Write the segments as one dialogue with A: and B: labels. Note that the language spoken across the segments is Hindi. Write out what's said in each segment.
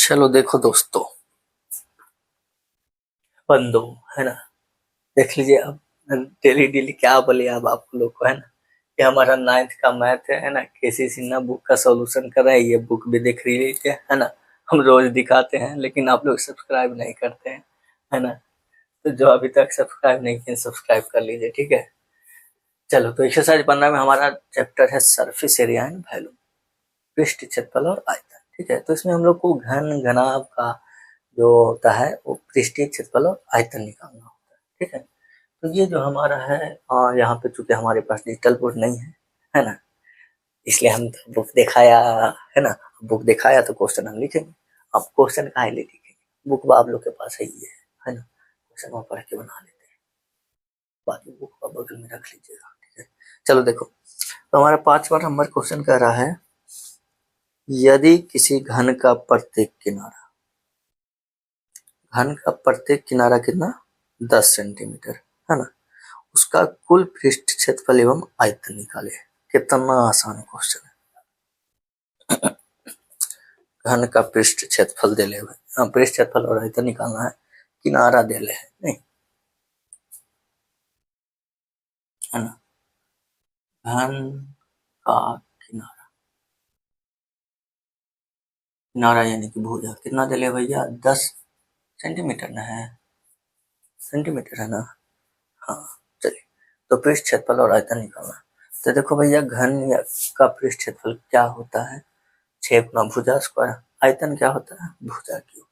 A: चलो देखो दोस्तों, बंदो, है ना। देख लीजिए अब, डेली डेली क्या बोले अब आप लोग को, है ना। ये हमारा 9th का मैथ है ना। केसी सिन्हा बुक का सॉल्यूशन कर रहे हैं, ये बुक भी देख लीजिए, है ना। हम रोज दिखाते हैं लेकिन आप लोग सब्सक्राइब नहीं करते हैं, है ना। तो जो अभी तक सब्सक्राइब नहीं किए सब्सक्राइब कर लीजिए, ठीक है। चलो तो एक्सरसाइज 15 में हमारा चैप्टर है सरफेस एरिया एंड वॉल्यूम, पृष्ठ क्षेत्रफल और आयतन, ठीक है। तो इसमें हम लोग को घन घनाभ का जो होता है वो पृष्ठीय क्षेत्रफल और आयतन निकालना होता है, ठीक है। तो ये जो हमारा है, यहाँ पे चूंकि हमारे पास डिजिटल बोर्ड नहीं है ना, इसलिए हम बुक दिखाया, है ना। बुक दिखाया तो क्वेश्चन हम लिखेंगे। अब क्वेश्चन काहे ले लिखेंगे, बुक आप लोग के पास है ना। क्वेश्चन वहाँ पढ़ के बना लेते हैं, बाकी बुक का बगल में रख लीजिएगा, ठीक है। चलो देखो, तो हमारा 5वां नंबर क्वेश्चन कह रहा है, यदि किसी घन का प्रत्येक किनारा, घन का प्रत्येक किनारा कितना 10 सेंटीमीटर, है ना, उसका कुल पृष्ठ क्षेत्रफल एवं आयतन निकाले। कितना आसान क्वेश्चन है। घन का पृष्ठ क्षेत्रफल दे ले, पृष्ठ क्षेत्रफल और आयतन निकालना है, किनारा दे ले है नहीं, है ना। घन का किनारा, किनारा यानी कि भुजा कितना दे ले भैया, 10 सेंटीमीटर ना है, सेंटीमीटर है ना। हाँ, चलिए, तो पृष्ठ क्षेत्रफल और आयतन निकालना। तो देखो भैया, घन का पृष्ठ क्षेत्रफल क्या होता है, 6 गुना भुजा स्क्वायर। आयतन क्या होता है, भुजा क्यूब।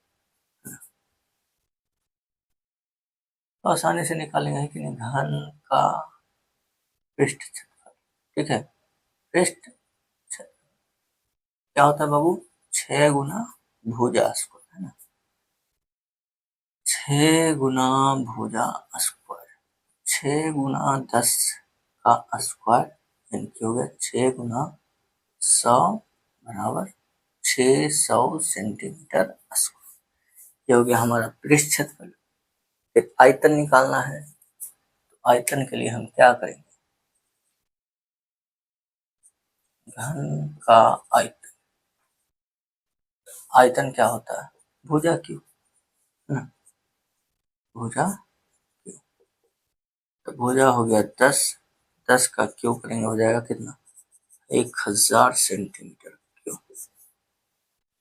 A: तो आसानी से निकालेंगे कि नहीं, घन का पृष्ठ क्षेत्रफल, ठीक है। पृष्ठ क्या होता है बाबू, 6 गुना भुजा स्क्वायर, है ना। 6 गुना भुजा स्क्वायर, 6 गुना 10 का स्क्वायर, यानी हो गया 6 गुना 100 बराबर 600 सेंटीमीटर स्क्वायर। ये हो गया हमारा पृष्ठ क्षेत्रफल। फिर आयतन निकालना है, तो आयतन के लिए हम क्या करेंगे, घन का आयतन, आयतन क्या होता है, भुजा क्यूब, है ना, भुजा क्यूब। तो भुजा हो गया 10, 10 का क्यूब करेंगे हो जाएगा कितना, 1000 सेंटीमीटर क्यूब।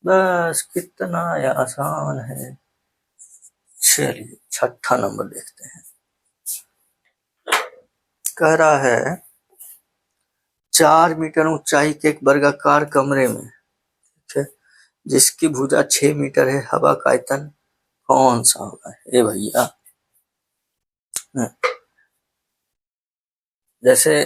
A: बस कितना आसान है। चलिए 6ठा नंबर देखते हैं। कह रहा है, 4 मीटर ऊंचाई के एक वर्गाकार कमरे में, ठीक है, जिसकी भुजा 6 मीटर है, हवा का आयतन कौन सा होगा। ए भैया, जैसे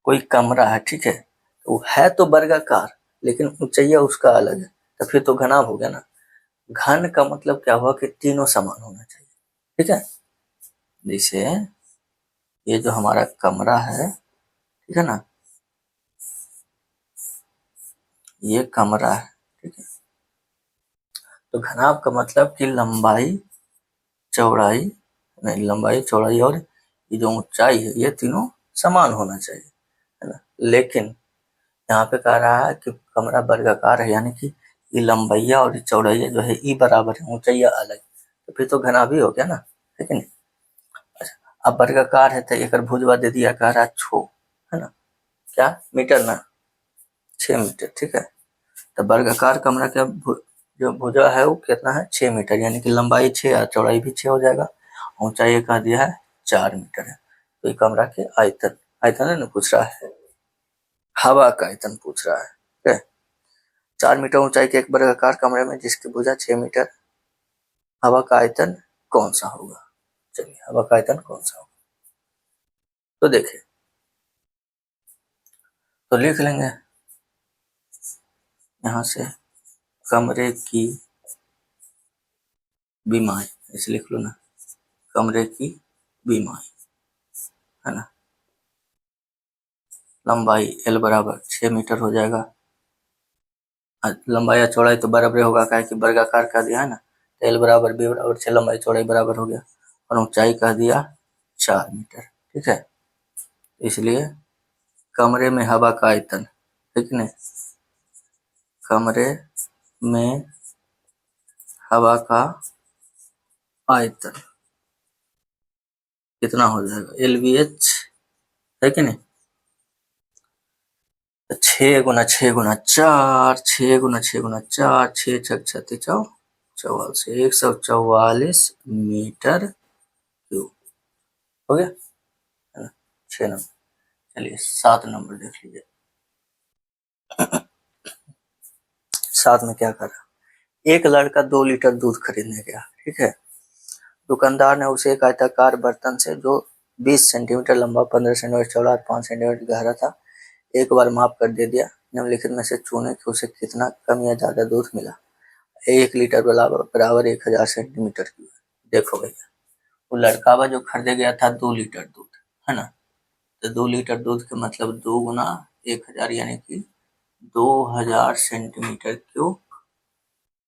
A: कोई कमरा है, ठीक है, वो है तो वर्गाकार लेकिन ऊंचाइया उसका अलग है, तो फिर तो घनाभ हो गया ना। घन का मतलब क्या हुआ कि तीनों समान होना चाहिए, ठीक है। जैसे ये जो हमारा कमरा है, ठीक है ना, ये कमरा है, ठीक है। तो घनाभ का मतलब कि लंबाई चौड़ाई, नहीं, लंबाई चौड़ाई और ये जो ऊंचाई है ये तीनों समान होना चाहिए, है ना। लेकिन यहाँ पे कह रहा है कि कमरा वर्गाकार है, यानी कि ये लंबाइया और चौड़ाइया जो है ई बराबर है, ऊंचाइया अलग, तो फिर तो घना भी हो गया ना, है कि नहीं। अच्छा, अब वर्गाकार है तो एक भुजवा दे दिया, कह रहा छो, है ना, क्या मीटर ना, 6 मीटर, ठीक है। तो वर्गाकार कमरा का जो भुजा है वो कितना है, 6 मीटर, यानी कि लंबाई 6 और चौड़ाई भी 6 हो जाएगा, ऊंचाई कह दिया है 4 मीटर है। तो ये कमरा के आयतन, आयतन है ना पूछ रहा है, हवा का आयतन पूछ रहा है, ठीक है। 4 मीटर ऊंचाई के एक वर्गाकार कमरे में जिसकी भुजा 6 मीटर, हवा का आयतन कौन सा होगा। चलिए, हवा का आयतन कौन सा होगा, तो देखिए, तो लिख लेंगे यहाँ से, कमरे की बीमाई, ऐसे लिख लो ना, कमरे की बीमाई, है ना। लंबाई एल बराबर 6 मीटर हो जाएगा, लंबाई या चौड़ाई तो बराबर होगा, क्या कि वर्गाकार कर दिया है ना, तो एल बराबर बी बराबर 6, लंबाई चौड़ाई बराबर हो गया, और ऊंचाई कह दिया 4 मीटर, ठीक है। इसलिए कमरे में हवा का आयतन, ठीक है, कमरे में हवा का आयतन कितना हो जाएगा, LBH है कि नहीं। 6 × 6 × 4, 6 × 6 × 4, 6 × 6 = 44, 144 मीटर क्यूब हो गया, है ना। 6 नंबर। चलिए 7 नंबर देख लीजिए। 7 में क्या करा, एक लड़का 2 लीटर दूध खरीदने गया, ठीक है। दुकानदार ने उसे एक आयताकार बर्तन से जो 20 सेंटीमीटर लंबा, 15 सेंटीमीटर चौड़ा और 5 सेंटीमीटर गहरा था, एक बार माप कर दे दिया। निम्नलिखित में से चुने कि उसे कितना कम या ज्यादा दूध मिला। 1 लीटर बराबर 1000 सेंटीमीटर क्यूब। देखो भैया, वो लड़का जो खरीदे गया था 2 लीटर दूध, है ना। तो 2 लीटर दूध के मतलब 2 × 1000 यानी कि 2000 सेंटीमीटर क्यूब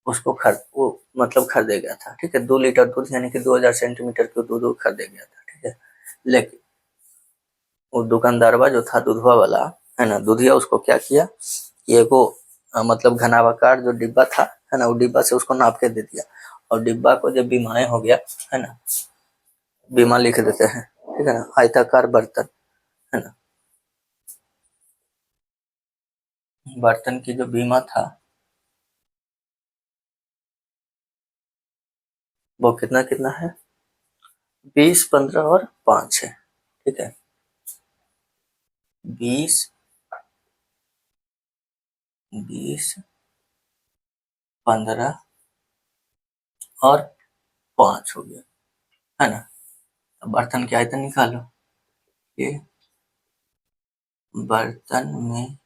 A: उसको वो मतलब खरीदे गया था, ठीक है। 2 लीटर दूध यानी कि 2000 सेंटीमीटर क्यूब दूध खरीदे गया था, ठीक है। लेकिन वो दुकानदारवा जो था दूधवा वाला, है ना, दूधिया, उसको क्या किया कि एगो मतलब घनावाकार जो डिब्बा था, है ना, वो डिब्बा से उसको नाप के दे दिया। और डिब्बा को जब बीमाए हो गया, है ना, बीमा लिख देते हैं, ठीक है ना, आयताकार बर्तन, है ना, बर्तन की जो बीमा था वो कितना कितना है, 20, 15 और 5 है, ठीक है। 20, 15 और 5 हो गया, है ना। अब बर्तन की आयतन निकालो। ये बर्तन में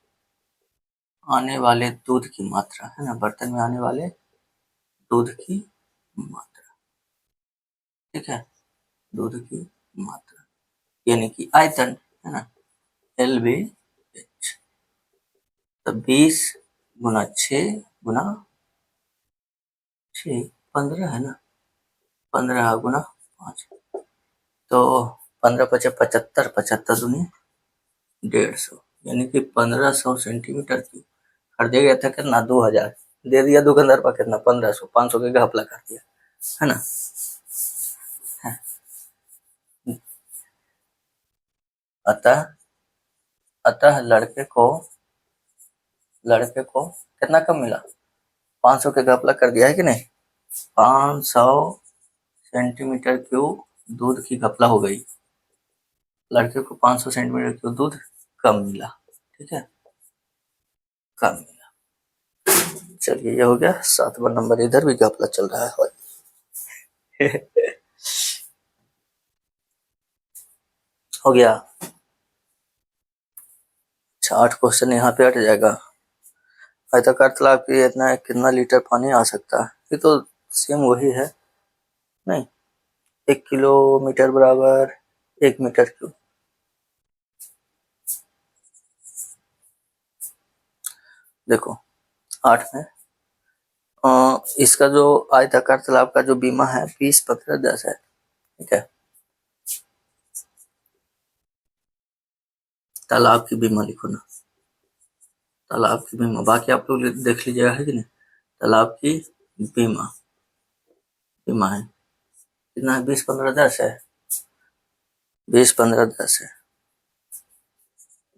A: आने वाले दूध की मात्रा, है ना, बर्तन में आने वाले दूध की मात्रा, ठीक है, दूध की मात्रा यानी कि आयतन, है ना, LBH। तो 20 × 6 × 6 15 है ना, 15 × 5 तो 15 × 5 = 75, 75 दूनी 150, यानी कि 1500 सेंटीमीटर की खरीदे गया था। कितना, 2000 दे दिया दुकानदार पर, कितना, 1500, 500 के घपला कर दिया, है ना। अतः अतः लड़के को कितना कम मिला, 500 के घपला कर दिया, है कि नहीं। 500 सेंटीमीटर क्यूब दूध की घपला हो गई, लड़के को 500 सेंटीमीटर क्यूब दूध कम मिला, ठीक है, कम मिला। चलिए ये हो गया 7वां नंबर। इधर भी घपला चल रहा है हो गया। अच्छा 8 क्वेश्चन यहाँ पे हट जाएगा। आयताकार तालाब की इतना कितना लीटर पानी आ सकता है, ये तो सेम वही है, नहीं, 1 किलोमीटर बराबर 1 मीटर क्यूब। देखो 8 में इसका जो आयताकार तालाब का जो बीमा है 20, 15, 10 है, ठीक है। तालाब की बीमा लिखो ना, तालाब की बीमा, बाकी आप लोग देख लीजिएगा, है कि नहीं। तालाब की बीमा बीमा है कितना है, 20, 15, 10 है, 20, 15, 10 है,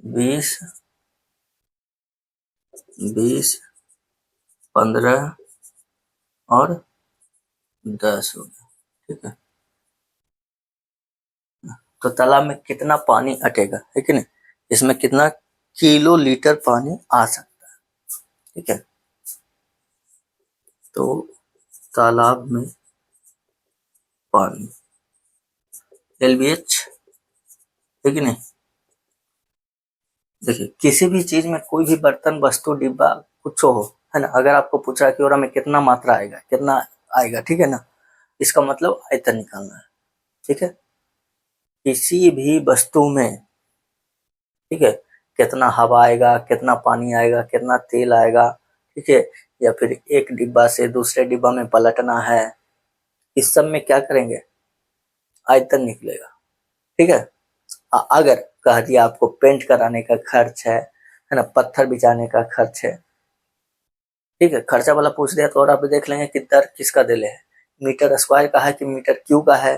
A: 20, 15 और 10 हो गया, ठीक है। तो तालाब में कितना पानी अटेगा, है कि नहीं, इसमें कितना किलो लीटर पानी आ सकता है, ठीक है। तो तालाब में पानी LBH, है कि नहीं। देखिए किसी भी चीज में, कोई भी बर्तन, वस्तु, डिब्बा, कुछ हो, है ना, अगर आपको पूछा कि और में कितना मात्रा आएगा, कितना आएगा, ठीक है ना, इसका मतलब आयतन निकालना है, ठीक है। किसी भी वस्तु में, ठीक है, कितना हवा आएगा, कितना पानी आएगा, कितना तेल आएगा, ठीक है, या फिर एक डिब्बा से दूसरे डिब्बा में पलटना है, इस सब में क्या करेंगे, आयतन निकलेगा, ठीक है। अगर कह दिया आपको पेंट कराने का खर्च है ना, पत्थर बिछाने का खर्च है, ठीक है, खर्चा वाला पूछ दिया तो और आप देख लेंगे कि दर किसका दिले है, मीटर स्क्वायर का है कि मीटर क्यू का है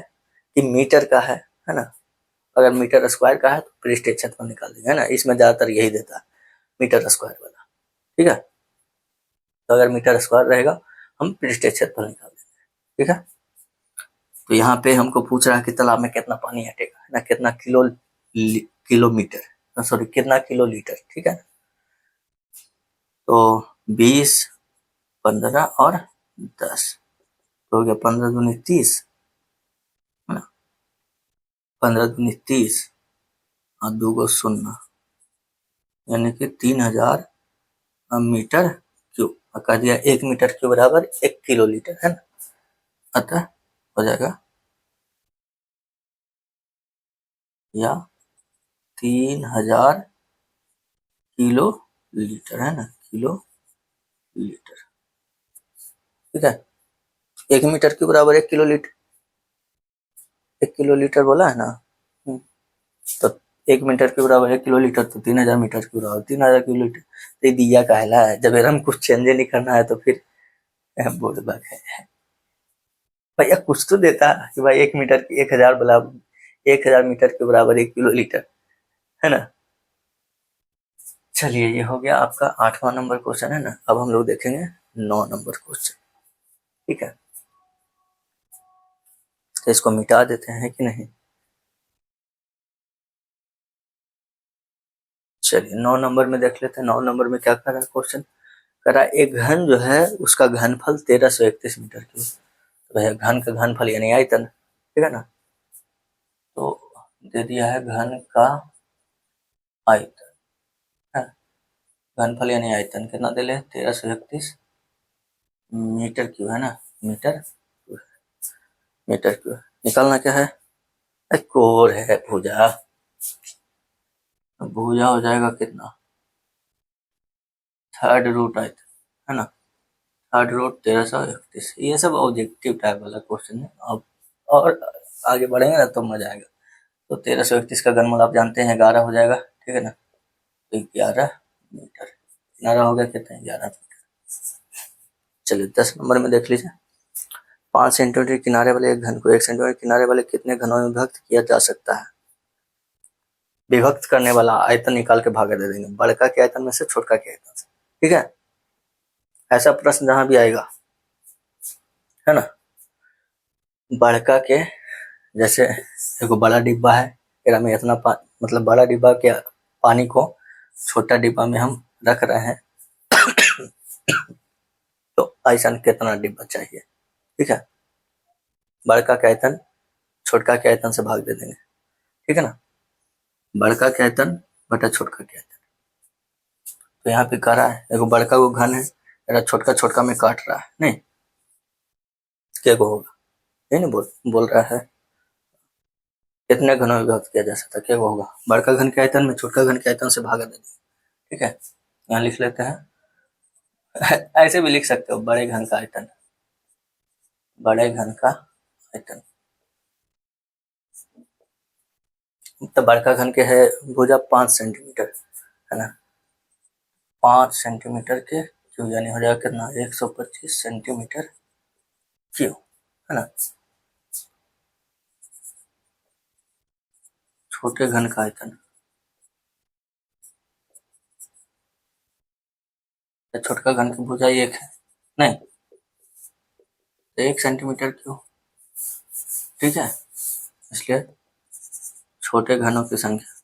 A: कि मीटर का है ना। अगर मीटर स्क्वायर का है तो पृष्ठीय क्षेत्रफल निकाल देंगे, है ना। इसमें ज्यादातर यही देता है, मीटर स्क्वायर वाला। ठीक है, तो अगर मीटर स्क्वायर रहेगा हम पृष्ठीय क्षेत्रफल निकाल देंगे। ठीक है, तो यहाँ पे हमको पूछ रहा है कि तालाब में कितना पानी हटेगा, है ना, कितना किलोमीटर, सॉरी कितना किलो लीटर। ठीक है, तो 20, 15 और 10 तो हो गया 15 दूनी 30, है ना, 15 दूनी 30 और 2 गो शून्य, यानी कि 3000 मीटर क्यूब। और कह दिया 1 मीटर क्यूब बराबर 1 किलो लीटर, है ना। अतः हो जाएगा या 3000 किलो लीटर, है ना, किलो लीटर। ठीक है, 1 मीटर क्यूब बराबर 1 किलो लीटर, 1 किलो लीटर बोला है ना। तो 1 मीटर के बराबर 1 किलो लीटर, तो 3000 मीटर के बराबर 3000 किलो लीटर। तो ये दिया कहला है, जब हम कुछ चेंज नहीं करना है तो फिर बोल बात है भैया, कुछ तो देता कि भाई 1 मीटर की 1000 बराबर 1000 मीटर के बराबर 1 किलो लीटर, है ना। चलिए, ये हो गया आपका 8वां नंबर क्वेश्चन, है ना। अब हम लोग देखेंगे 9 नंबर क्वेश्चन। ठीक है, तो इसको मिटा देते हैं कि नहीं। चलिए 9 नंबर में देख लेते हैं। 9 नंबर में क्या कर रहा है क्वेश्चन, कर रहा है एक घन जो है उसका घनफल 1331 मीटर क्यूब। तो भैया घन का घनफल यानी आयतन, ठीक है ना। तो दे दिया है घन का आयतन, है, घनफल यानी आयतन कितना दे ले 1331 मीटर क्यूब, है ना, मीटर मीटर क्यूब। निकालना क्या है, कोर है भुजा, भुजा हो जाएगा कितना, थर्ड रूट आयतन, है ना, थर्ड रूट 1331। ये सब ऑब्जेक्टिव टाइप वाला क्वेश्चन है। अब और आगे बढ़ेंगे ना तो मजा आएगा। तो 1331 का घनमूल आप जानते हैं 11 हो जाएगा, ठीक है ना। तो 11 मीटर, 11 हो गया कितने 11 मीटर। चलिए 10 नंबर में देख लीजिए, 5 सेंटीमीटर किनारे वाले एक घन को 1 सेंटीमीटर किनारे वाले कितने घनों में विभक्त किया जा सकता है। विभक्त करने वाला आयतन निकाल के भागा दे देंगे, बड़का के आयतन में से छोटका के आयतन से। ठीक है, ऐसा प्रश्न जहां भी आएगा, है ना, बड़का के, जैसे एगो बड़ा डिब्बा है, एकरा में इतना मतलब बड़ा डिब्बा के पानी को छोटा डिब्बा में हम रख रहे हैं, तो ऐसा कितना डिब्बा चाहिए। ठीक है, बड़का के आयतन छोटका के आयतन से भाग दे देंगे, ठीक है ना, बड़का के आयतन बटा छोटका के आयतन। तो यहाँ पे कह रहा है एगो बड़का को घन है, मेरा छोटका छोटका में काट रहा है, नहीं क्या को होगा, ये नहीं बोल रहा है कितने घनों में विभक्त किया जा सकता है, क्या होगा, बड़का घन के आयतन में छोटका घन के आयतन से भागा दे देंगे। ठीक है, यहाँ लिख लेते हैं ऐसे भी लिख सकते हो, बड़े घन का आयतन, बड़े घन का आयतन। तो बड़का घन के है भुजा 5 सेंटीमीटर, है ना, 5 सेंटीमीटर के क्यूब, यानी हो जाएगा कितना 125 सेंटीमीटर क्यूब, है ना। छोटे घन का आयतन, छोटका घन की भुजा 1 है, नहीं तो 1 सेंटीमीटर क्यूब। ठीक है, इसलिए छोटे घनों की संख्या,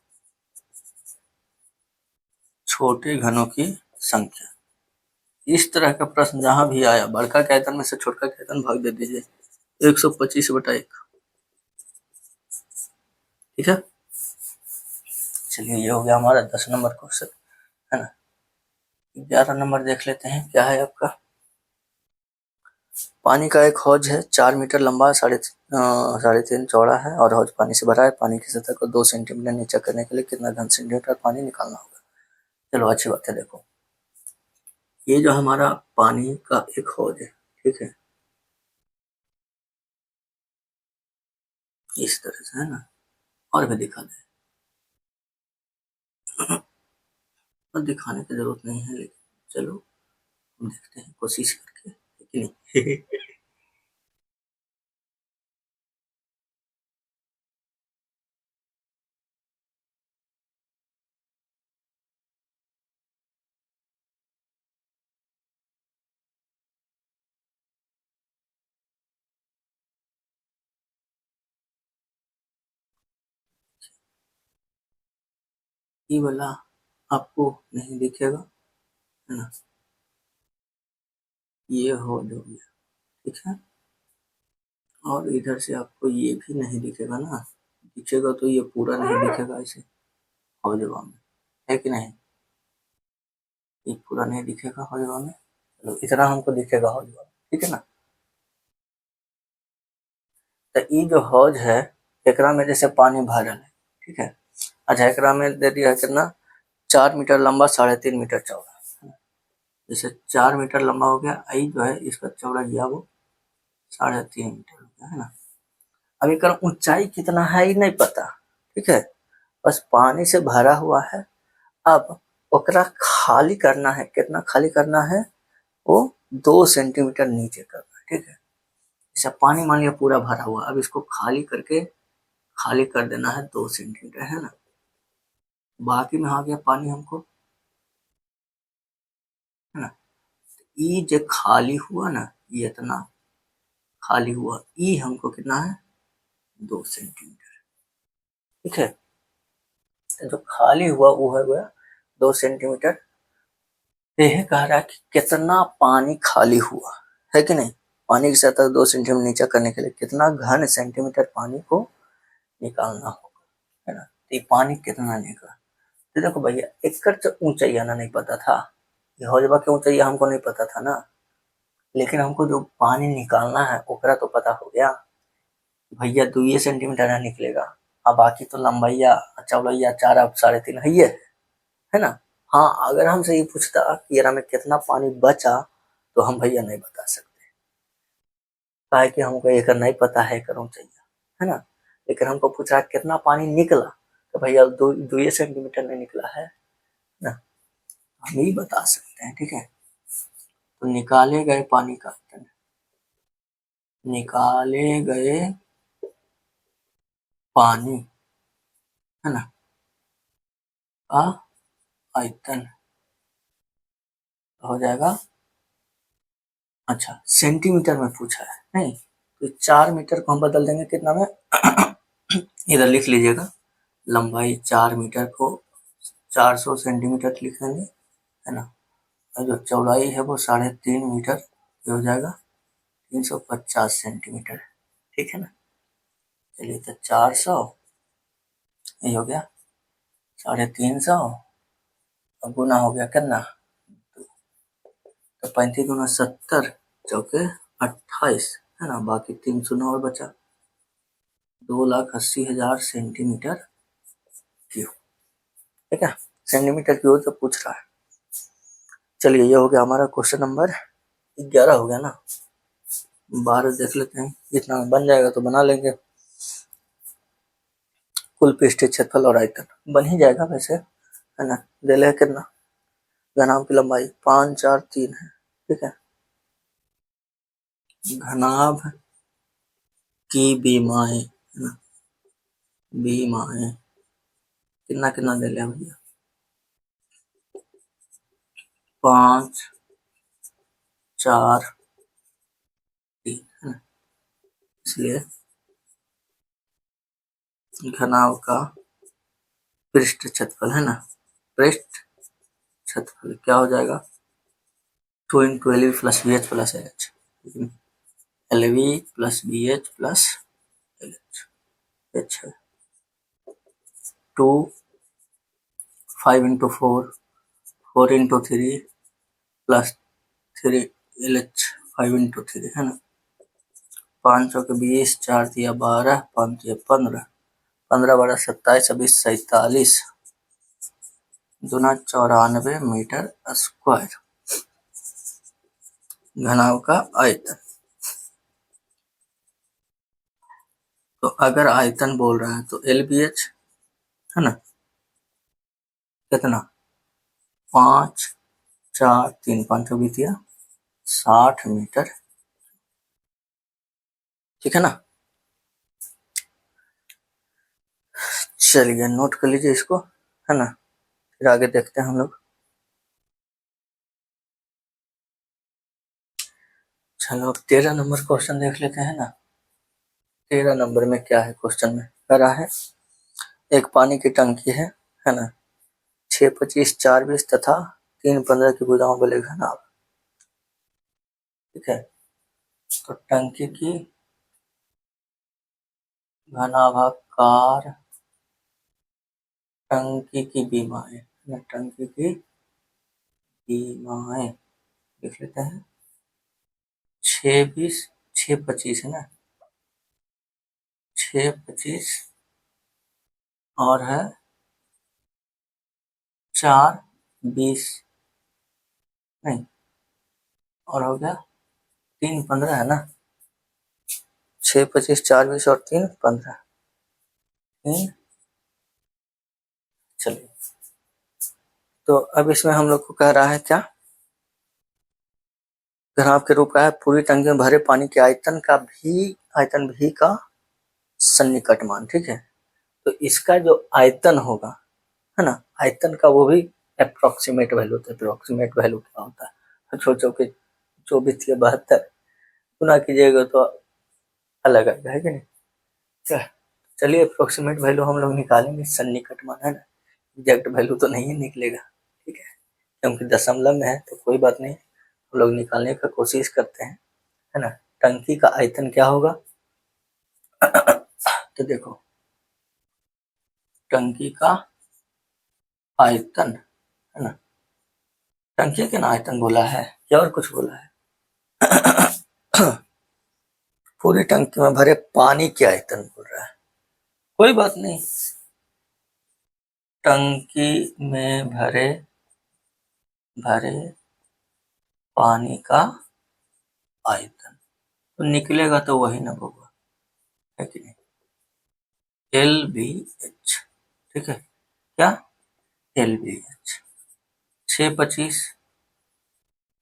A: छोटे घनों की संख्या। इस तरह का प्रश्न जहां भी आया, बड़का के आयतन में से छोटका के आयतन भाग दे दीजिए, 125/1। ठीक है, चलिए ये हो गया हमारा 10 नंबर क्वेश्चन, है ना। 11 नंबर देख लेते हैं, क्या है आपका, पानी का एक हौज है 4 मीटर लंबा, 3.5 चौड़ा है और हौज पानी से भरा है। पानी की सतह को 2 सेंटीमीटर नीचा करने के लिए कितना घन सेंटीमीटर पानी निकालना होगा। चलो अच्छी बात है, देखो ये जो हमारा पानी का एक हौज है, ठीक है, इस तरह से, है ना, और भी दिखा दे, और दिखाने की जरूरत नहीं है, लेकिन चलो देखते हैं कोशिश करके, कि नहीं। ये वाला आपको नहीं दिखेगा, है ना, ये हो जो गया, ठीक है। और इधर से आपको ये भी नहीं दिखेगा ना, दिखेगा तो ये पूरा नहीं दिखेगा ऐसे हौजवा में, है कि नहीं, ये पूरा नहीं दिखेगा हौजवा में। चलो इतना हमको दिखेगा हौजवा में, ठीक है ना। तो ये जो हौज है, एकरा में जैसे पानी भरल है, ठीक है। अच्छा, एकरा में दे दिया है कितना, 4 मीटर लंबा, 3.5 मीटर चौड़ा। जैसे 4 मीटर लंबा हो गया, आई जो है इसका चौड़ा गया वो 3.5 मीटर हो गया, है ना। अब एक ऊंचाई कितना है ये नहीं पता, ठीक है, बस पानी से भरा हुआ है। अब ओकरा खाली करना है, कितना खाली करना है, वो 2 सेंटीमीटर नीचे करना है, ठीक है। जैसे पानी मान लिया पूरा भरा हुआ, अब इसको खाली करके खाली कर देना है 2 सेंटीमीटर, है ना। बाकी में आ गया पानी हमको, है ना। ये जो खाली हुआ ना, ये इतना खाली हुआ, ये हमको कितना है, 2 सेंटीमीटर, ठीक है। तो जो खाली हुआ वो है गया 2 सेंटीमीटर। यह कह रहा है कि कितना पानी खाली हुआ, है कि नहीं। पानी की सतह 2 सेंटीमीटर नीचे करने के लिए कितना घन सेंटीमीटर पानी को निकालना होगा, है ना। तो ये पानी कितना निकला, तो देखो भैया एकड़ तो ऊंचाई आना नहीं पता था, ये हौजवा की ऊंचाई हमको नहीं पता था ना, लेकिन हमको जो पानी निकालना है ओकरा तो पता हो गया। भैया 2 सेंटीमीटर ना निकलेगा, अब बाकी तो लंबाइया चौड़ैया 4 अब 3.5 है ना। हाँ, अगर हमसे ये पूछता कि यार हमें कितना पानी बचा, तो हम भैया नहीं बता सकते, काहे कि हमको एकड़ नहीं पता है, एकड़ ऊंचाई, है ना। लेकिन हमको पूछा कितना पानी निकला, तो भैया 2 सेंटीमीटर नहीं निकला है ना, हम ही बता सकते हैं, ठीक है। तो निकाले गए पानी का आयतन, निकाले गए पानी, है ना, का आयतन हो जाएगा। अच्छा, सेंटीमीटर में पूछा है नहीं, तो 4 मीटर को हम बदल देंगे कितना में, इधर लिख लीजिएगा, लंबाई 4 मीटर को 400 सेंटीमीटर लिख देंगे, है ना। और जो चौड़ाई है वो 3.5 मीटर, ये हो जाएगा 350 सेंटीमीटर, ठीक है ना। चलिए तो 400, ये हो गया 350, अब गुना हो गया कितना, तो 35 × 70, चौके 28, है ना, बाकी 3 शून्य और बचा, 2,80,000 सेंटीमीटर क्यूब, ठीक है। सेंटीमीटर क्यूब तो पूछ रहा है। चलिए ये हो गया हमारा क्वेश्चन नंबर 11 हो गया ना, 12 देख लेते हैं, जितना बन जाएगा तो बना लेंगे। कुल पृष्ठीय क्षेत्रफल और आयतन बन ही जाएगा वैसे, है ना। दे ले कितना, घनाभ की लंबाई 5, 4, 3 है, ठीक है। घनाभ की बीमाएं, है ना, बीमाएं कितना कितना दे ले भैया, 5, 4, 3, है ना। इसलिए घनाभ का पृष्ठ क्षेत्रफल, है ना, पृष्ठ क्षेत्रफल क्या हो जाएगा, 2 × LV + BH + LH, LV + BH + LH, H है 2, 5 × 4, 4 × 3 + 3 LH, 5 × 3, है ना। 5 चौके 20, 4 तिया 12, 5 तिया 15, 15 12 27, 26 47, दूना 94 मीटर स्क्वायर घनाभ का आयतन। तो अगर आयतन बोल रहा है तो LBH, है ना, कितना 5, 4 3 5 बीत गया 60 मीटर, ठीक है ना। चलिए नोट कर लीजिए इसको, है ना, फिर आगे देखते हैं हम लोग। चलो अब 13 नंबर क्वेश्चन देख लेते हैं ना। 13 नंबर में क्या है, क्वेश्चन में कह रहा है एक पानी की टंकी है ना, 6 25 4 20 तथा 3 15 की भुजाओं वाले घनाभ, ठीक है। तो टंकी की घनाभाकार टंकी की बीमाएं, टंकी की बीमाएं लिख लेते हैं। 6 20 6 25 है ना, 6 25 और है 4 20, नहीं, और हो गया 3 15 है ना, 6 25 4 20 और 3 15। चलिए तो अब इसमें हम लोग को कह रहा है क्या, घनाभ के रूप का है पूरी टंकी में भरे पानी के आयतन भी का सन्निकट मान, ठीक है। तो इसका जो आयतन होगा, है ना, आयतन का वो भी अप्रोक्सीमेट वैल्यू होता है। अप्रोक्सीमेट वैल्यू क्या होता है, सोचो कि 24 या 72 गुना कीजिएगा तो अलग आएगा, है कि नहीं। चलिए अप्रोक्सीमेट वैल्यू हम लोग निकालेंगे, सन्निकट मान, है ना, एग्जैक्ट वैल्यू तो नहीं निकलेगा, ठीक है, क्योंकि दशमलव में है तो कोई बात नहीं, हम लोग निकालने का कोशिश करते हैं, है ना। टंकी का आयतन क्या होगा, तो देखो टंकी का आयतन, है ना, टंकी का ना आयतन बोला है या और कुछ बोला है। पूरी टंकी में भरे पानी के आयतन बोल रहा है, कोई बात नहीं, टंकी में भरे भरे पानी का आयतन तो निकलेगा तो वही ना होगा, है कि नहीं, LBH, ठीक है, क्या LBH। 6 25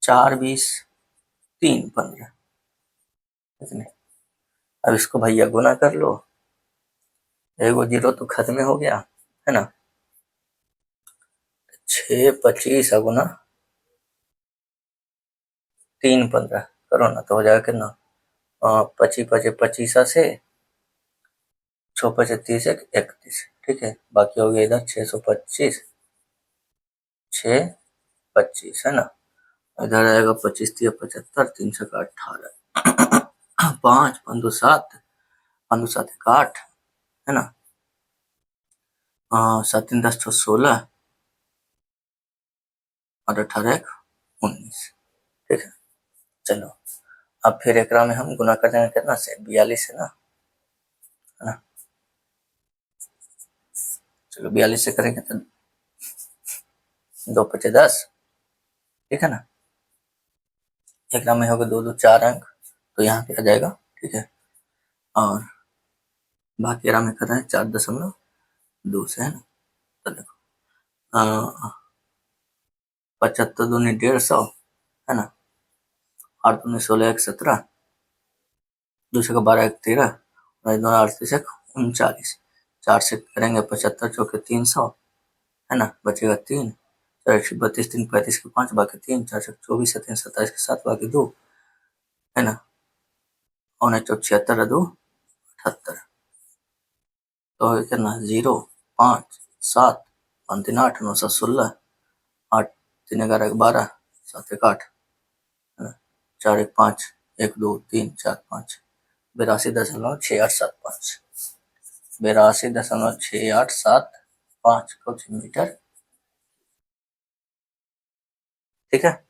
A: 4 20 3 15, ठीक है। अब इसको भैया गुना कर लो, एगो जीरो तो खत्म हो गया, है ना। 6 25 गुना 3 15 करो ना तो हो जाएगा कितना, 25 25 25 से 6 25 30 31, ठीक है। बाकी हो गया इधर 625 6 25, है ना। इधर आएगा 25 3 75 3 से 18 5 5 2 7 5 2 7 8, है ना, 7 3 10 6 16 और 18 1 19, ठीक है। चलो अब फिर एक में हम गुना कर देंगे कितना से, 42 है ना, है ना। चलो 42 से करेंगे तो 2 5 10, ठीक है ना। एक में होगा 2 2 4 अंक तो यहाँ पे आ जाएगा, ठीक है। और बाकी में कर रहे हैं 4.2 से, है ना। तो देखो 75 दूनी 150, है ना, 8 दूनी 16 1 17, दूसरे का 12 1 13, और 2 38 1 39, 4 से करेंगे 75 चौके 300, है ना, बचेगा 3, 4 32 3 35 के 5 बाकी 3, 4 24 3 27 के 7 बाकी 2, है ना, और 76 2 78, तो कितना 0 5 7 5 3 8 9 7 16, 8 3 11 12 7 1 8, है ना, 4 1 5 1 2 3 4 5, 82.6875, 82.6875 कुछ मीटर, ठीक है।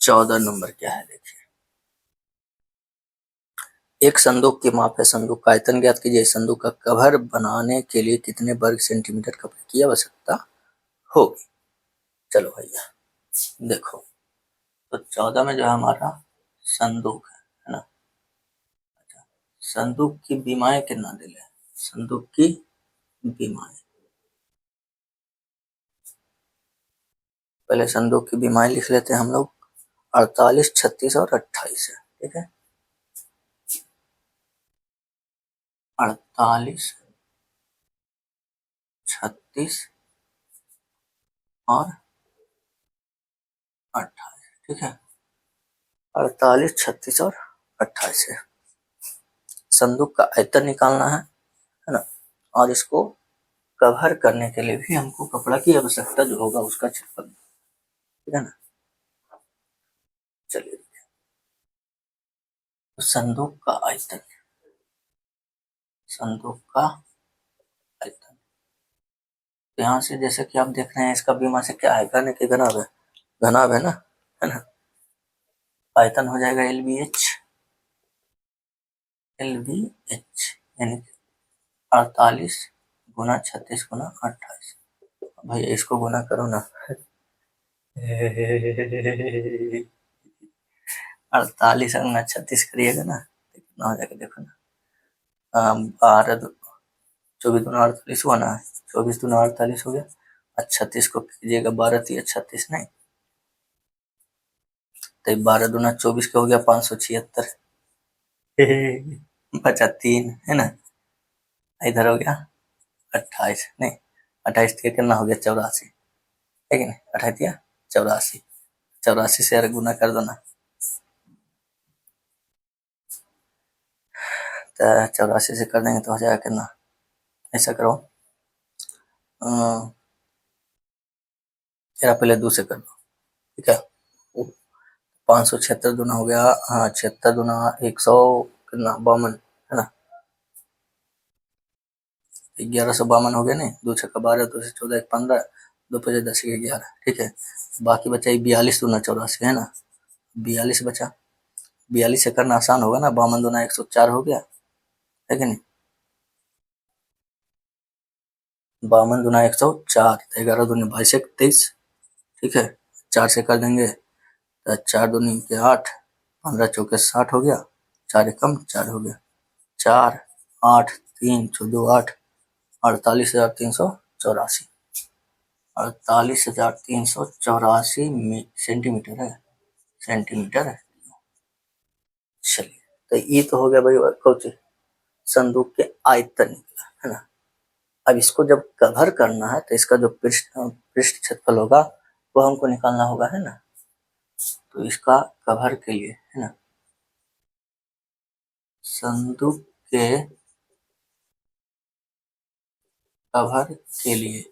A: 14 नंबर क्या है देखिए, एक संदूक की माप है, संदूक का आयतन ज्ञात कीजिए, संदूक का कवर बनाने के लिए कितने वर्ग सेंटीमीटर कपड़े की आवश्यकता होगी। चलो भैया देखो, तो 14 में जो है हमारा संदूक है ना, संदूक की बीमाएं कितना दे ले, संदूक की बीमाएं पहले संदूक की बीमारी लिख लेते हैं हम लोग। 48, 36 और 28 है, ठीक है। 48, 36 और 28, ठीक है। 48, 36 और 28 है। संदूक का आयतन निकालना है ना। और इसको कवर करने के लिए भी हमको कपड़ा की आवश्यकता जो होगा उसका क्षेत्रफल, ठीक है ना। चलिए, तो संदूक का आयतन, संदूक का आयतन, तो यहाँ से जैसे कि आप देख रहे हैं इसका बीमा से क्या है, घन के घनाभ है, घनाभ है ना। आयतन हो जाएगा LBH, यानी 48 गुना 36 गुना 28। भैया इसको गुना करो ना। 48 गुना 36 करिएगा ना तो कितना हो जाएगा, देखो ना। 12, 24 दूना 48 हुआ ना, 24 दूना 48 हो गया। 36 को कीजिएगा 12 3 36, नहीं तो 12 दूना 24 का हो गया 576। बचा 3, है ना। इधर हो गया 28, नहीं 28 के कितना हो गया 84, है कि नहीं। 28 या 84, 84 से अगर गुना कर दो ना तो 84 से कर देंगे तो हो जाएगा कितना। ऐसा करो, तेरा पहले 2 से कर दो, ठीक है। 576 दूना हो गया, हाँ 76 दूना 100 कितना 52, है ना। 1152 हो गया, नहीं 2 छक्का 12, 2 से 14, 1 15, 2 5 10 11, ठीक है। बाकी बचा 42 दूना 84, है ना। 42 बचा, 42 से करना आसान होगा ना। 52 दूना 104 हो गया, है कि नहीं। 52 दूना 104, 11 दूनी 22 23, ठीक है। 4 से कर देंगे तो 4 दूनी के 8, 15 चौके 60 हो गया, 4 एकम 4 हो गया, 4 8 3 14 8, 48,384, 48,384 सेंटीमीटर है, सेंटीमीटर है। चलिए, तो ये तो हो गया भाई कौन, संदूक के आयतन निकला, है ना। अब इसको जब कवर करना है तो इसका जो पृष्ठ क्षेत्रफल होगा वो हमको निकालना होगा, है ना। तो इसका कवर के लिए, है ना, संदूक के कवर के लिए,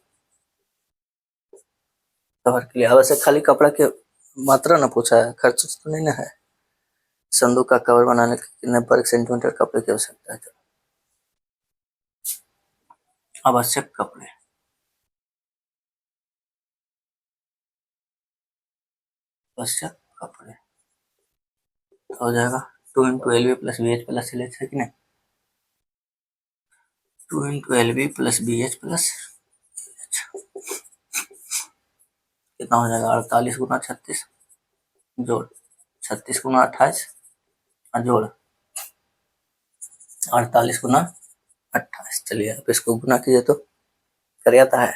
A: कवर के लिए आवश्यक खाली कपड़ा के मात्रा ना पूछा है, खर्च तो नहीं ना है। संदूक का कवर बनाने के कितने वर्ग सेंटीमीटर कपड़े की आवश्यकता है। आवश्यक कपड़े, आवश्यक कपड़े हो जाएगा 2 into LB plus BH plus LH, है कि नहीं। 2 into LB plus BH plus कितना हो जाएगा 48 गुना 36 जोड़ 36 गुना 28 और जोड़ 48 गुना 28। चलिए अब इसको गुना कीजिए तो कर आता है,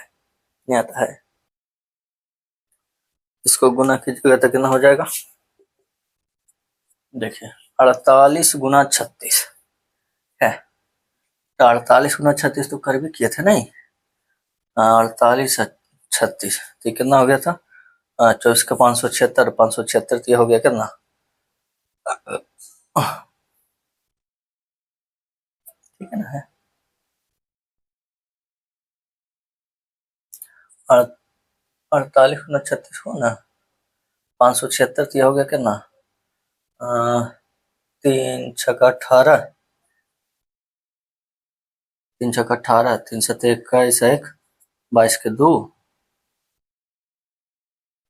A: नहीं आता है। इसको गुना कीजिएगा तो कितना हो जाएगा, देखिए 48 गुना 36 है। तो 48 गुना 36 तो कर भी किए थे, नहीं 48 36 तो कितना हो गया था 24 का 576, 576 तो ये हो गया कितना, ठीक है ना। है 48 गुना 36 हो ना, 576 तो ये हो गया कितना 3 छक्का 18, 3 छक्का 18, 3 सत्ते 21, 1 22 के 2,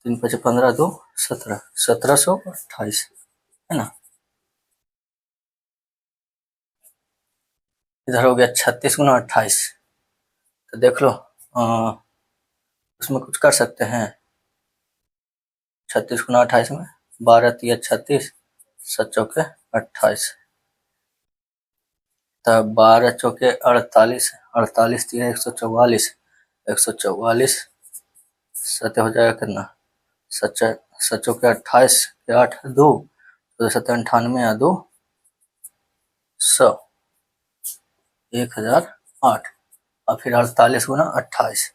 A: 3 5 15 2 17, 1728, है ना। इधर हो गया 36 गुना 28, तो देख लो उसमें कुछ कर सकते हैं। 36 गुना 28 में 12 तिया 36, 7 चौके 28, तब 12 चौके 48, 48 तिया 144, 144 सत्य हो जाएगा कितना सच सचो के 28 के 8 2 98 या 2 100 1008 और फिर 48 गुना 28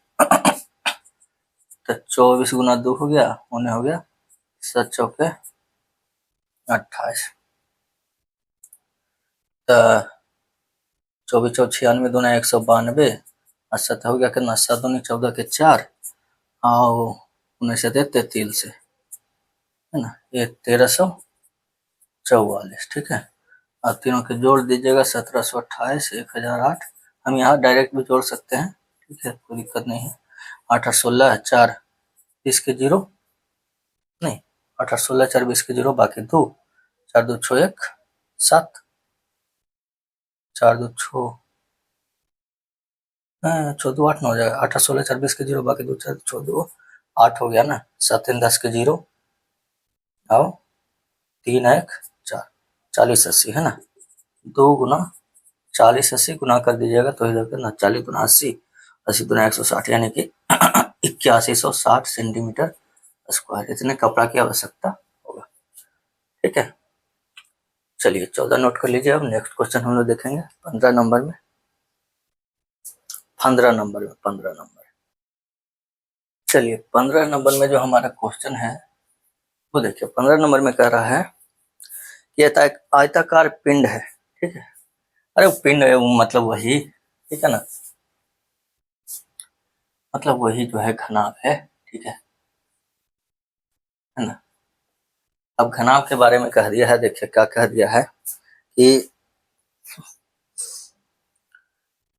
A: तो 24 गुना 2 हो गया, उन्हें हो गया 7 चौके 28 तो 24 चौ 96 दूना 192 और 7 हो गया कितना 7 दूनी 14 के 4 और 19 से 33 से है ना, ये 1344, ठीक है। और तीनों के जोड़ दीजिएगा 1728 1008, हम यहाँ डायरेक्ट भी जोड़ सकते हैं, ठीक है, कोई दिक्कत नहीं है। 8 और 16 4 20 के 0 नहीं, 8 और 16 4 20 के 0 बाकी 2 4 2 6 1 7 4 2 6 6 2 8 9 हो जाएगा। 8 और 16 4 20 के 0 बाकी 2 4 6 2 8 हो गया ना। 7 3 10 के 0 और 3 1 4 40 80 है ना। 2 गुना 40 80 गुना कर दीजिएगा तो इधर करना 40 गुना 80 80 गुना 160 यानी कि 8160 सेंटीमीटर स्क्वायर, इतने कपड़ा की आवश्यकता होगा, ठीक है। चलिए 14 नोट कर लीजिए। अब नेक्स्ट क्वेश्चन हम लोग देखेंगे 15 नंबर में। 15 नंबर चलिए 15 नंबर में जो हमारा क्वेश्चन है वो देखिए। 15 नंबर में कह रहा है कि आयताकार पिंड है, ठीक है। अरे पिंड है वो मतलब वही, ठीक है ना, मतलब वही जो है घनाभ है, ठीक है ना। अब घनाभ के बारे में कह दिया है, देखिए क्या कह दिया है कि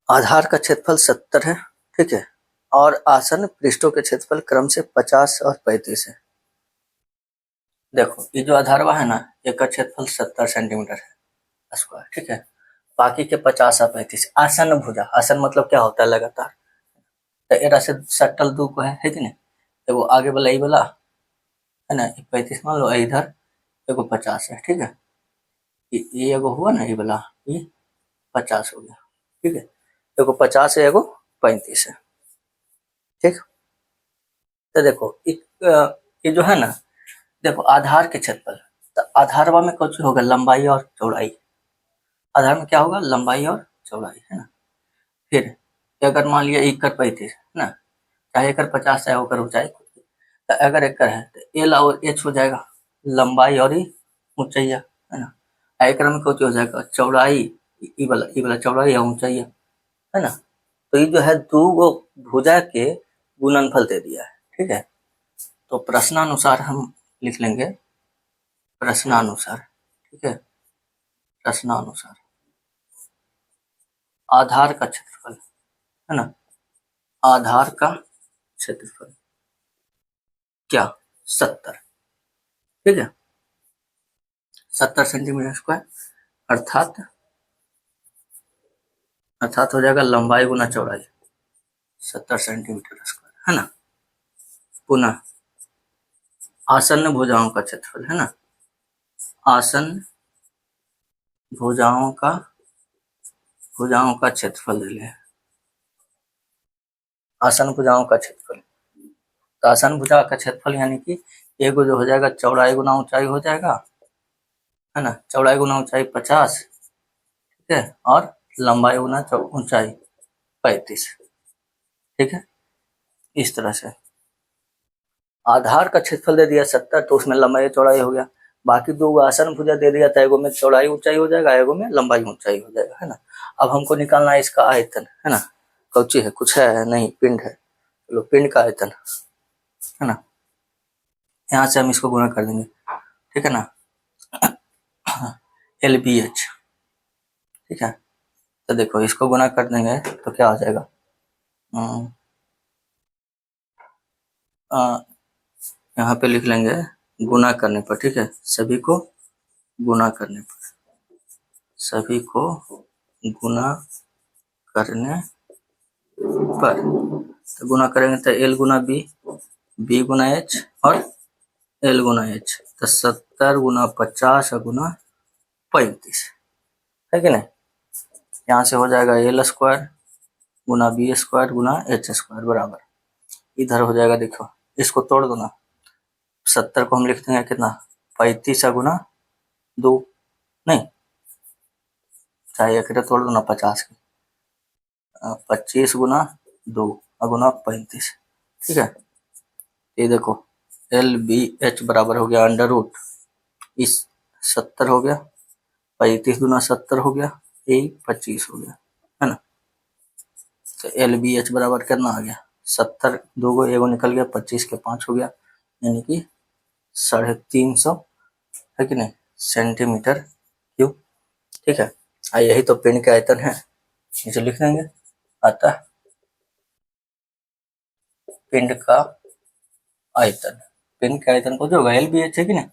A: आधार का क्षेत्रफल 70 है, ठीक है, और आसन्न पृष्ठों के क्षेत्रफल क्रम से 50 और 35 है। देखो ये जो आधारवा है ना, एक का क्षेत्रफल 70 सेंटीमीटर है स्क्वायर, ठीक है, बाकी के 50 और 35। आसन्न भुजा, आसन्न मतलब क्या होता है लगातार, तो एरा से सटल दू को है कि नहीं, एगो आगे वाला ई वाला है ना 35 मान लो, इधर एगो 50 है, ठीक है। ये एगो हुआ ना, ये वाला ये 50 हो गया, ठीक है। एगो 50 है, एगो 35 है, ठीक। तो देखो ये जो है ना, देखो आधार के क्षेत्रफल, तो आधारवा में कुछ होगा लंबाई और चौड़ाई। आधार में क्या होगा, लंबाई और चौड़ाई, है ना। फिर अगर मान लिया 1 कर 35 है ना, चाहे 1 कर 50 चाहे होकर ऊंचाई, तो अगर 1 कर है तो एल और एच हो जाएगा लंबाई और ऊंचाई, है ना। एकड़ में कुछ हो जाएगा चौड़ाई, ई वाला चौड़ाई या ऊंचाई, है ना। तो ये जो है दो वो भुजा के गुणनफल दे दिया है, ठीक है। तो प्रश्नानुसार हम लिख लेंगे, प्रश्नानुसार, ठीक है, प्रश्नानुसार आधार का क्षेत्रफल, है ना, आधार का क्षेत्रफल क्या 70, ठीक है, 70 सेंटीमीटर स्क्वायर, अर्थात हो जाएगा लंबाई गुना चौड़ाई 70 सेंटीमीटर स्क्वायर, है ना। पुनः आसन्न भुजाओं का क्षेत्रफल, है ना, आसन्न भुजाओं का क्षेत्रफल ले लें, आसन्न भुजाओं का क्षेत्रफल। तो आसन्न भुजा का क्षेत्रफल यानी कि एगो जो हो जाएगा चौड़ाई गुना ऊंचाई हो जाएगा, है ना, चौड़ाई गुना ऊंचाई 50, ठीक है, और लंबाई गुना ऊंचाई 35, ठीक है। इस तरह से आधार का क्षेत्रफल दे दिया 70, तो उसमें लंबाई चौड़ाई हो गया। बाकी दो आसन्न भुजा दे दिया था, एगो में चौड़ाई ऊंचाई हो जाएगा, एगो में लंबाई ऊंचाई हो जाएगा, है ना। अब हमको निकालना है इसका आयतन, है ना, कौची है, कुछ है नहीं, पिंड है, चलो पिंड का आयतन, है ना। यहाँ से हम इसको गुणा कर देंगे, ठीक है ना, LBH, ठीक है। तो देखो इसको गुणा कर देंगे तो क्या हो जाएगा, यहाँ पे लिख लेंगे गुणा करने पर, ठीक है, सभी को गुणा करने पर, सभी को गुणा करने पर, तो गुणा करेंगे तो L गुना B, B गुना H और L गुना H, तो 70 गुना 50 गुना 35, है कि नहीं। यहाँ से हो जाएगा L स्क्वायर गुना B स्क्वायर गुना H स्क्वायर बराबर, इधर हो जाएगा, देखो इसको तोड़ दो ना, 70 को हम लिख देंगे कितना, 35 गुना 2, नहीं चाहे एक तोड़ दो ना, 50 की 25 गुना 2 गुना 35, ठीक है। ये देखो LBH बराबर हो गया अंडर रूट इस 70 हो गया, 35 गुना 70 हो गया, यही 25 हो गया, है ना। तो LBH बराबर कितना आ गया, 70 दो को एगो निकल गया, 25 के 5 हो गया, यानी कि 350 है कि नहीं सेंटीमीटर क्यूब, ठीक है। यही तो पिंड का आयतन है, नीचे लिख देंगे। अतः पिंड का आयतन, पिंड के आयतन को जो होगा LBH है कि नहीं,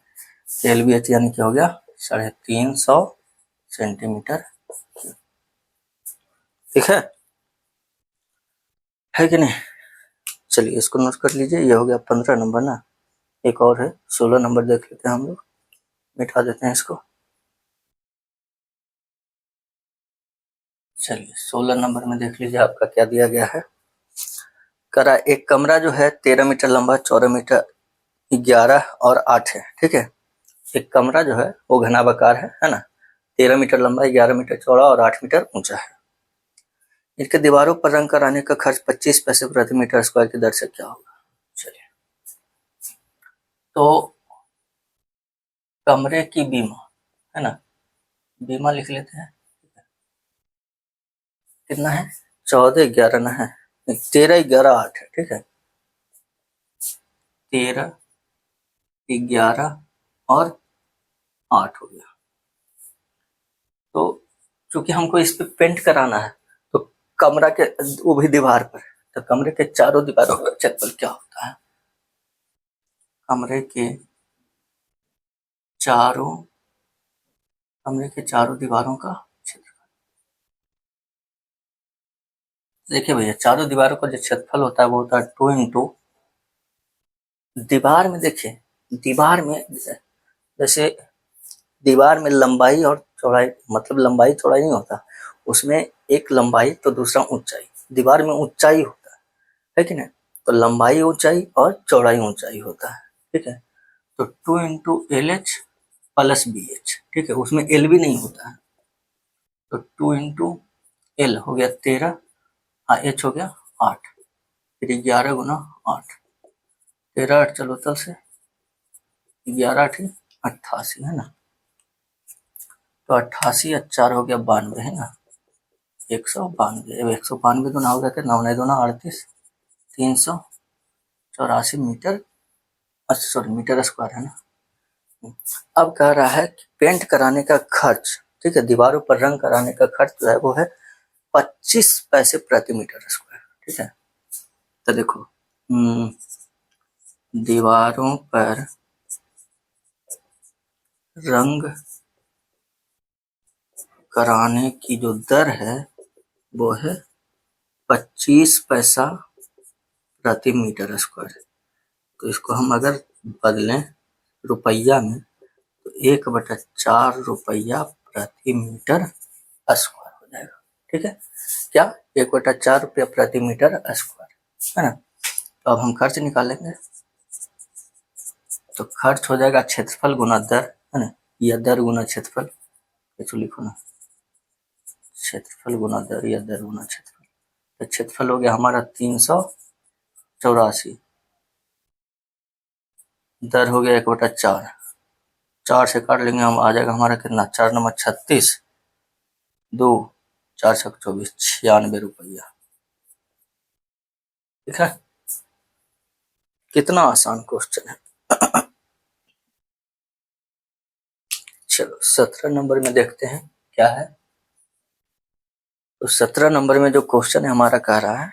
A: LBH यानी क्या हो गया 350 सेंटीमीटर, ठीक है कि नहीं। चलिए इसको नोट कर लीजिए, ये हो गया 15 नंबर ना। एक और है 16 नंबर देख लेते हैं हम लोग, मिटा देते हैं इसको। चलिए 16 नंबर में देख लीजिए आपका क्या दिया गया है। करा एक कमरा जो है 13 मीटर लंबा, 14 मीटर 11 और 8 है, ठीक है। एक कमरा जो है वो घनाभाकार है ना, 13 मीटर लंबा, 11 मीटर चौड़ा और 8 मीटर ऊंचा है। इसके दीवारों पर रंग कराने का खर्च 25 पैसे प्रति मीटर स्क्वायर की दर से क्या होगा। चलिए तो कमरे की बीमा है ना, बीमा लिख लेते हैं, कितना है 14 11 ना है, 13 11 8 है, ठीक है। 13 11 और 8 हो गया। तो चूंकि हमको इस पे पेंट कराना है तो कमरा के वो भी दीवार पर, तो कमरे के चारों दीवारों का क्षेत्रफल क्या होता है, कमरे के चारों दीवारों का क्षेत्रफल। देखिए भैया चारों दीवारों का जो क्षेत्रफल होता है वो होता है 2 इंटू दीवार में, देखिए दीवार में जैसे दीवार में लंबाई और चौड़ाई, मतलब लंबाई चौड़ाई नहीं होता उसमें, एक लंबाई तो दूसरा ऊंचाई, दीवार में ऊंचाई होता है कि नहीं, तो लंबाई ऊंचाई और चौड़ाई ऊंचाई होता है, ठीक है। तो 2 इंटू LH प्लस BH, ठीक है, उसमें L भी नहीं होता है, तो 2 इंटू L हो गया 13, H हो गया 8, फिर 11 गुना 8, 13 8 चलो तल से 11 8 88 है ना, तो 88 और 4 हो गया 92 है ना, 192, 192 गुना हो गया कि 9 दूना 38, 384 मीटर, अच्छा सॉरी मीटर स्क्वायर है ना। अब कह रहा है कि पेंट कराने का खर्च, ठीक है, दीवारों पर रंग कराने का खर्च जो है वो है 25 पैसे प्रति मीटर स्क्वायर, ठीक है। तो देखो दीवारों पर रंग कराने की जो दर है वो है 25 पैसा प्रति मीटर स्क्वायर। तो इसको हम अगर बदलें रुपया में तो 1/4 रुपया प्रति मीटर स्क्वायर हो जाएगा, ठीक है। क्या 1/4 रुपया प्रति मीटर स्क्वायर है ना। तो अब हम खर्च निकालेंगे, तो खर्च हो जाएगा क्षेत्रफल गुना दर, है ना, या दर गुना क्षेत्रफल, तो लिखो ना क्षेत्रफल गुना दर या दर गुना क्षेत्रफल। तो क्षेत्रफल हो गया हमारा 384, दर हो गया 1/4, 4 से काट लेंगे हम, आ जाएगा हमारा कितना 4 नंबर 36, 2 4 छक 24, 96 रुपया, ठीक है। कितना आसान क्वेश्चन है। चलो 17 नंबर में देखते हैं क्या है। तो 17 नंबर में जो क्वेश्चन है हमारा कह रहा है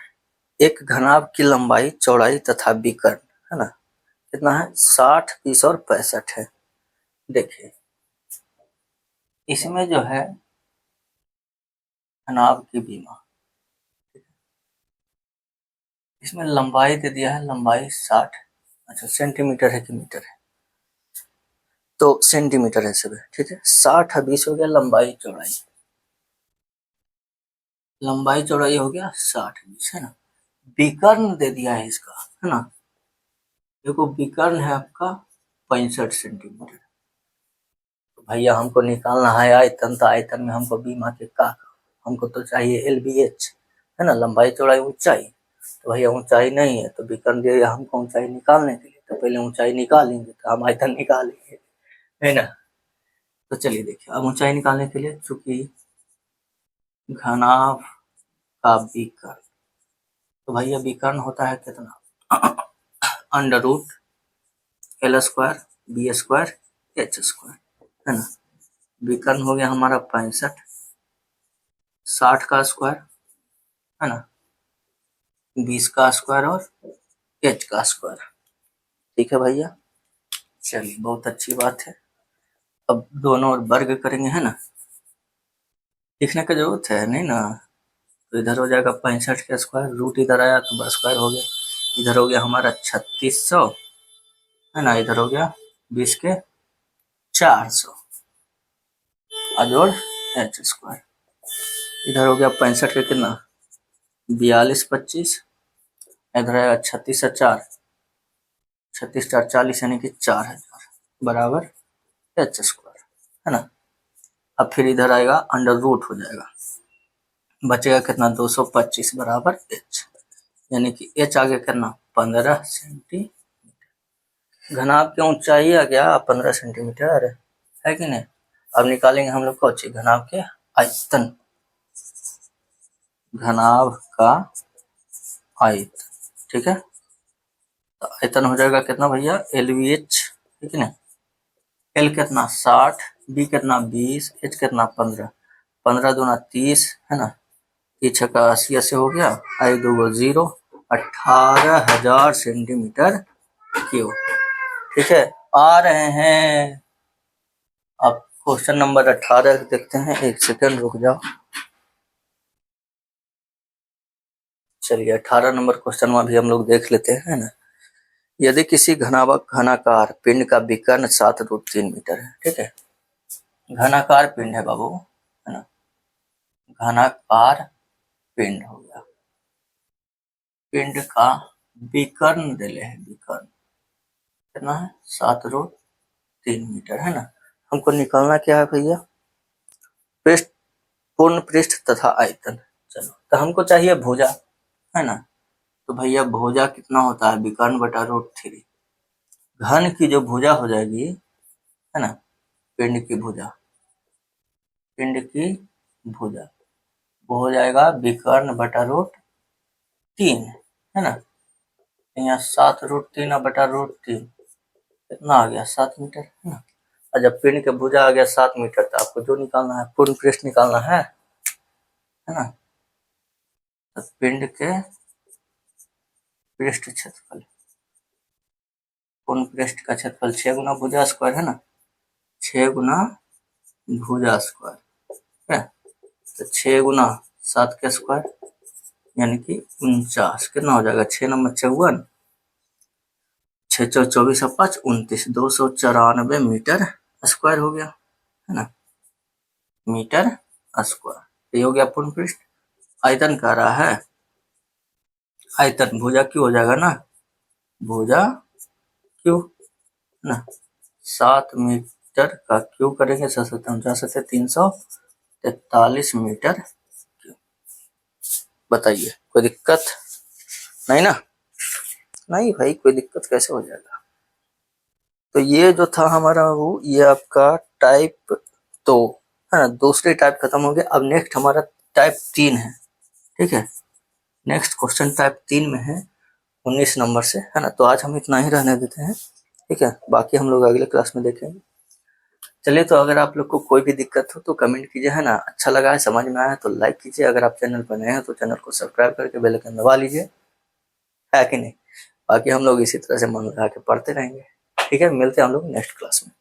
A: एक घनाभ की लंबाई चौड़ाई तथा विकर्ण, है ना, कितना है 60 30 और 65 है। देखिए इसमें जो है घनाभ की बीमा, इसमें लंबाई दे दिया है, लंबाई 60, अच्छा सेंटीमीटर है कि मीटर है, तो सेंटीमीटर है सब, ठीक है। 60 और 20 हो गया लंबाई चौड़ाई, लंबाई चौड़ाई हो गया 60 20, है ना। विकर्ण दे दिया है इसका, है ना, देखो विकर्ण है आपका 65 सेंटीमीटर। तो भैया हमको निकालना है आयतन, तो आयतन में हमको बीमा के का हमको तो चाहिए LBH, है ना, लंबाई चौड़ाई ऊंचाई। तो भैया ऊंचाई नहीं है तो विकर्ण दिया हमको ऊंचाई निकालने के लिए, तो पहले ऊंचाई निकालेंगे तो हम आयतन निकालेंगे, है ना। तो चलिए देखिए, अब ऊंचाई निकालने के लिए चूंकि घनाभ का विकर्ण, तो भैया विकर्ण होता है कितना, √L² B² H², है ना। विकर्ण हो गया हमारा 65, 60 का स्क्वायर, है ना, 20 का स्क्वायर और H का स्क्वायर। ठीक है भैया, चलिए बहुत अच्छी बात है। अब दोनों ओर वर्ग करेंगे, है ना, लिखने की जरूरत है नहीं ना। तो इधर हो जाएगा 65 का स्क्वायर, रूट इधर आया तो स्क्वायर हो गया, इधर हो गया हमारा 3600, है ना, इधर हो गया 20 के 400 जोड़ H², इधर हो गया 65 का कितना 4225, इधर आएगा 36 4 40 यानी कि 4000 बराबर H², है ना। अब फिर इधर आएगा √ हो जाएगा, बचेगा कितना 225 बराबर H, यानी कि H आगे करना 15 सेंटीमीटर। घनाभ की ऊंचाई आ गया 15 सेंटीमीटर, है कि नहीं। अब निकालेंगे हम लोग कौन सी, घनाभ के आयतन, घनाभ का आयतन, ठीक है। तो आयतन हो जाएगा कितना भैया LBH, ठीक है ना। L कितना 60, B कितना 20, H कितना 15, 15 दूना 30, है ना, 30 का 80 से हो गया, आई 2 0, 18,000 सेंटीमीटर क्यूब। ठीक है, आ रहे हैं। अब क्वेश्चन नंबर 18 देखते हैं, एक सेकंड रुक जाओ। चलिए 18 नंबर क्वेश्चन में भी हम लोग देख लेते हैं ना। यदि किसी घनाकार पिंड का विकर्ण 7√3 मीटर है, ठीक है, घनाकार पिंड है बाबू, है ना, घनाकार पिंड हो गया, पिंड का विकर्ण दिले है, विकर्ण कितना है 7√3 मीटर, है ना। हमको निकालना क्या है भैया, पृष्ठ, पूर्ण पृष्ठ तथा आयतन। चलो तो हमको चाहिए भुजा, है ना। तो भैया भुजा कितना होता है विकर्ण बटा √3, घन की जो भुजा हो जाएगी, है ना, पिंड की भुजा, पिंड की भुजा वो हो जाएगा विकर्ण बटा √3, है ना। यहाँ 7√3 बटा √3 कितना आ गया 7 मीटर, है ना। और जब पिंड के भुजा आ गया 7 मीटर तो आपको जो निकालना है पूर्ण पृष्ठ निकालना है ना। तो पिंड के पृष्ठ क्षेत्रफल, पूर्ण पृष्ठ का क्षेत्रफल 6 गुना भुजा स्क्वायर, है ना, 6 गुना भुजा स्क्वायर, है। तो 6 गुना 7 के स्क्वायर यानी कि 49, कितना हो जाएगा 6 नंबर 54, 6 चौ 24 5 29, 294 मीटर स्क्वायर हो गया, है ना, मीटर स्क्वायर। ये हो गया पूर्ण पृष्ठ। आयतन कह रहा है, आयतन भुजा क्यों हो जाएगा ना, भुजा क्यों, है ना, 7 मीटर का क्यों करेंगे 7 343 मीटर क्यूब। बताइए कोई दिक्कत नहीं ना, नहीं भाई कोई दिक्कत कैसे हो जाएगा। तो ये जो था हमारा वो ये आपका टाइप 2, है ना, दूसरे टाइप खत्म हो गया। अब नेक्स्ट हमारा टाइप 3 है, ठीक है। नेक्स्ट क्वेश्चन टाइप 3 में है 19 नंबर से, है ना। तो आज हम इतना ही रहने देते हैं, ठीक है, बाकी हम लोग अगले क्लास में देखेंगे। चलिए, तो अगर आप लोग को कोई भी दिक्कत हो तो कमेंट कीजिए, है ना। अच्छा लगा है, समझ में आया तो लाइक कीजिए, अगर आप चैनल पर नए हैं तो चैनल को सब्सक्राइब करके बेल आइकन दबा लीजिए, है कि नहीं। बाकी हम लोग इसी तरह से मन लगा के पढ़ते रहेंगे, ठीक है। मिलते हैं हम लोग नेक्स्ट क्लास में।